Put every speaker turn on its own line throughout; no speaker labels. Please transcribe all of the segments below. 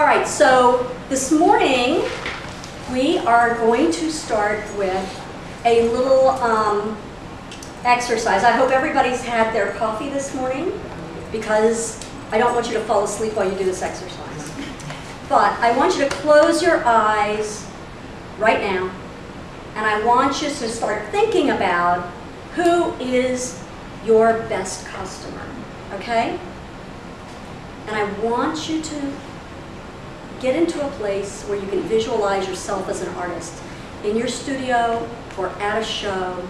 All right, so this morning we are going to start with a little exercise. I hope everybody's had their coffee this morning because I don't want you to fall asleep while you do this exercise. But I want you to close your eyes right now, and I want you to start thinking about who is your best customer, okay? And I want you to get into a place where you can visualize yourself as an artist in your studio or at a show.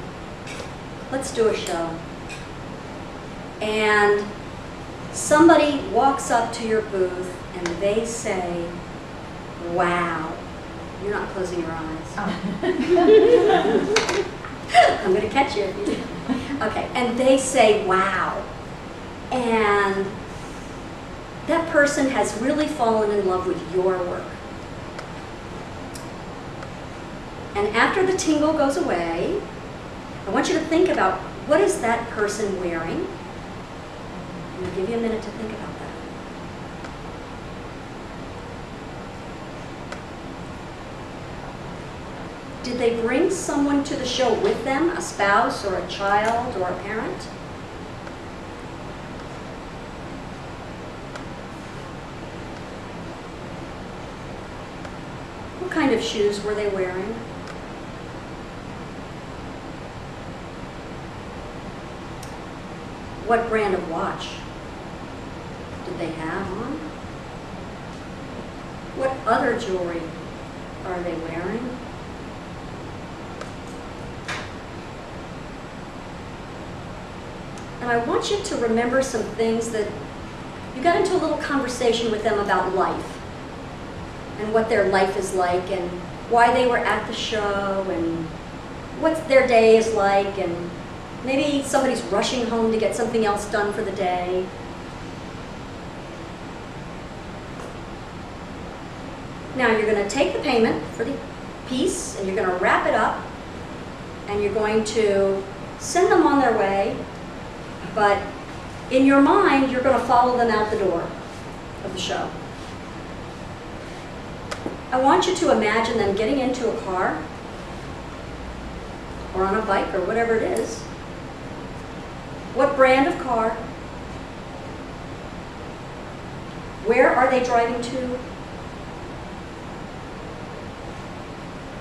Let's do a show. And somebody walks up to your booth and they say, wow. You're not closing your eyes. Oh. I'm going to catch you if you do. Okay, and they say, wow. And that person has really fallen in love with your work. And after the tingle goes away, I want you to think about, what is that person wearing? I'm going to give you a minute to think about that. Did they bring someone to the show with them, a spouse or a child or a parent? What kind of shoes were they wearing? What brand of watch did they have on? What other jewelry are they wearing? And I want you to remember some things that you got into a little conversation with them about life and what their life is like and why they were at the show and what their day is like, and maybe somebody's rushing home to get something else done for the day. Now you're going to take the payment for the piece and you're going to wrap it up and you're going to send them on their way. But in your mind, you're going to follow them out the door of the show. I want you to imagine them getting into a car or on a bike or whatever it is. What brand of car? Where are they driving to?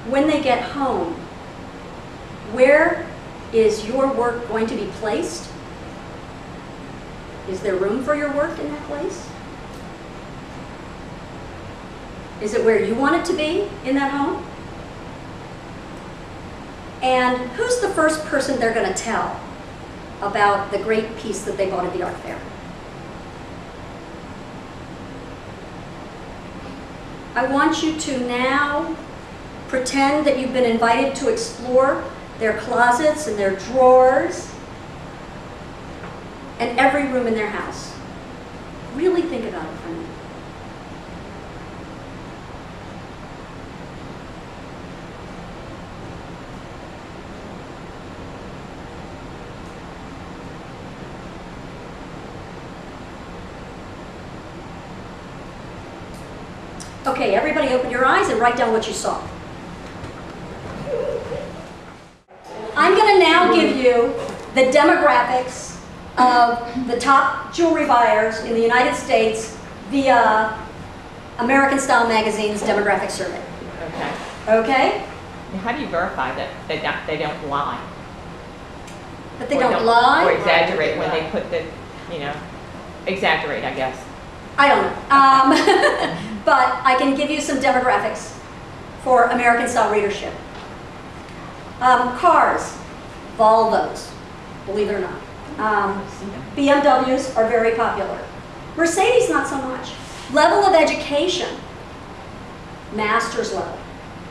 When they get home, where is your work going to be placed? Is there room for your work in that place? Is it where you want it to be in that home? And who's the first person they're going to tell about the great piece that they bought at the art fair? I want you to now pretend that you've been invited to explore their closets and their drawers and every room in their house. Really think about it for a minute. Okay, everybody open your eyes and write down what you saw. I'm going to now give you the demographics of the top jewelry buyers in the United States via American Style Magazine's demographic survey.
Okay.
Okay?
Now, how do you verify that they don't lie?
That they don't lie?
Or exaggerate when they put the, exaggerate, I guess.
I don't know. But I can give you some demographics for American Style readership. Cars, Volvos, believe it or not. BMWs are very popular. Mercedes, not so much. Level of education, master's level,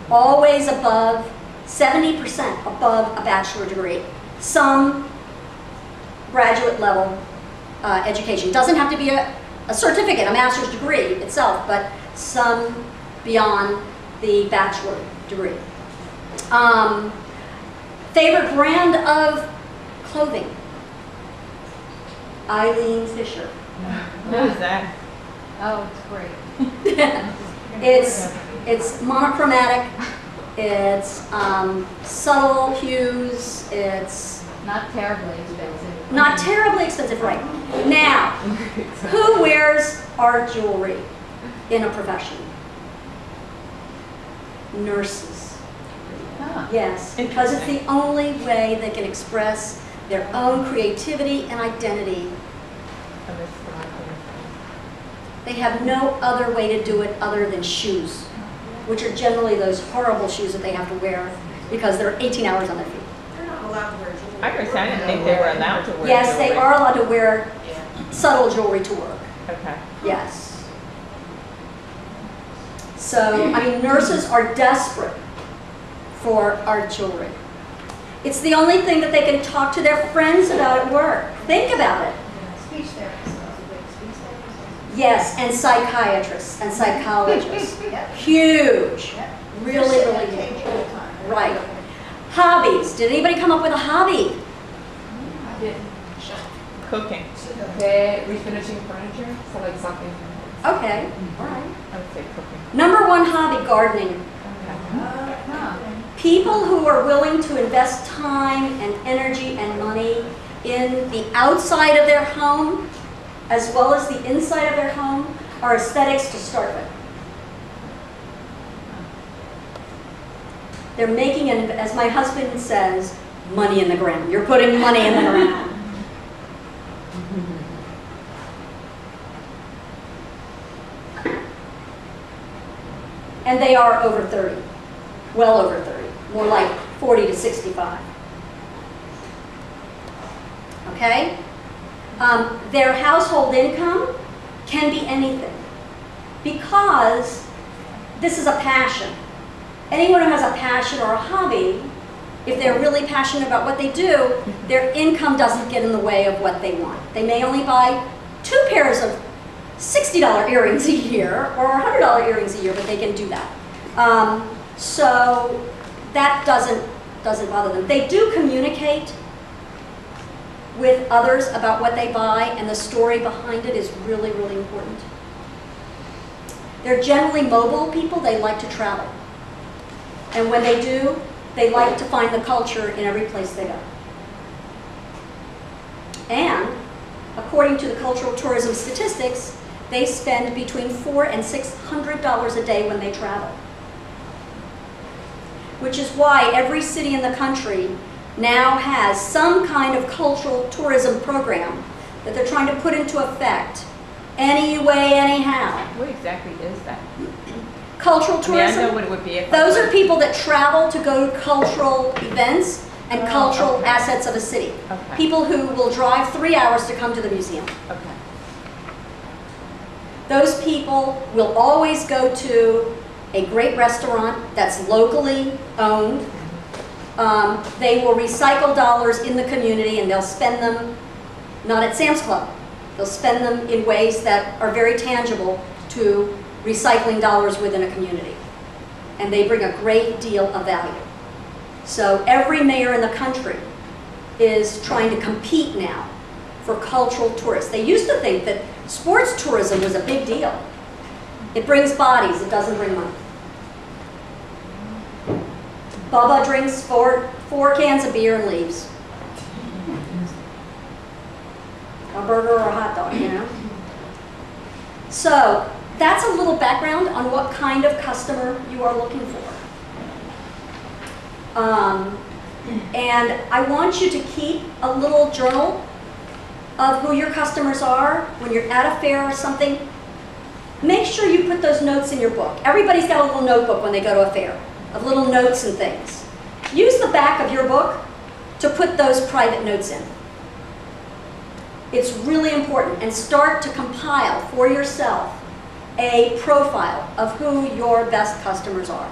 always above 70% above a bachelor degree. Some graduate level education. Doesn't have to be a certificate, a master's degree itself, but some beyond the bachelor degree. Favorite brand of clothing? Eileen Fisher.
Who is that?
Oh, it's great.
It's monochromatic, it's subtle hues, it's
Not terribly expensive.
not terribly expensive, right? Now, who wears art jewelry in a profession? Nurses.
Huh.
Yes, because it's the only way they can express their own creativity and identity. They have no other way to do it other than shoes, which are generally those horrible shoes that they have to wear because they're 18 hours on their feet.
They're not allowed to wear jewelry.
I didn't think they were allowed to wear
Yes, they
jewelry.
are allowed to wear subtle jewelry to work.
Okay.
Yes. So, I mean, nurses are desperate for art jewelry. It's the only thing that they can talk to their friends about at work. Think about it.
Speech therapist, speech therapist.
Yes, and psychiatrists and psychologists.
Yep.
Huge.
Yep.
Really,
They're
really
sitting at a
huge.
table all the time.
Right. Hobbies. Did anybody come up with a hobby?
I didn't.
Cooking.
Okay, refinishing furniture, so like something.
Okay, all right.
I would say cooking.
Number one hobby, gardening.
Okay.
Huh.
People who are willing to invest time and energy and money in the outside of their home as well as the inside of their home are aesthetics to start with. They're making, as my husband says, money in the ground. You're putting money in the ground. And they are over 30, well over 30, more like 40 to 65. Okay? Their household income can be anything because this is a passion. Anyone who has a passion or a hobby, if they're really passionate about what they do, their income doesn't get in the way of what they want. They may only buy 2 pairs of $60 earrings a year or $100 earrings a year, but they can do that. So that doesn't bother them. They do communicate with others about what they buy, and the story behind it is really, really important. They're generally mobile people. They like to travel. And when they do, they like to find the culture in every place they go. And according to the cultural tourism statistics, they spend between $400 and $600 a day when they travel. Which is why every city in the country now has some kind of cultural tourism program that they're trying to put into effect anyway, anyhow.
What exactly is that?
Cultural tourism.
I know what it would be if
Those
I
are people that travel to go to cultural events and cultural
okay.
assets of a city.
Okay.
People who will drive 3 hours to come to the museum.
Okay.
Those people will always go to a great restaurant that's locally owned. They will recycle dollars in the community and they'll spend them not at Sam's Club. They'll spend them in ways that are very tangible to recycling dollars within a community. And they bring a great deal of value. So every mayor in the country is trying to compete now for cultural tourists. They used to think that sports tourism was a big deal. It brings bodies, it doesn't bring money. Bubba drinks four cans of beer and leaves. A burger or a hot dog, you know? So that's a little background on what kind of customer you are looking for. And I want you to keep a little journal of who your customers are when you're at a fair or something. Make sure you put those notes in your book. Everybody's got a little notebook when they go to a fair, of little notes and things. Use the back of your book to put those private notes in. It's really important, and start to compile for yourself a profile of who your best customers are.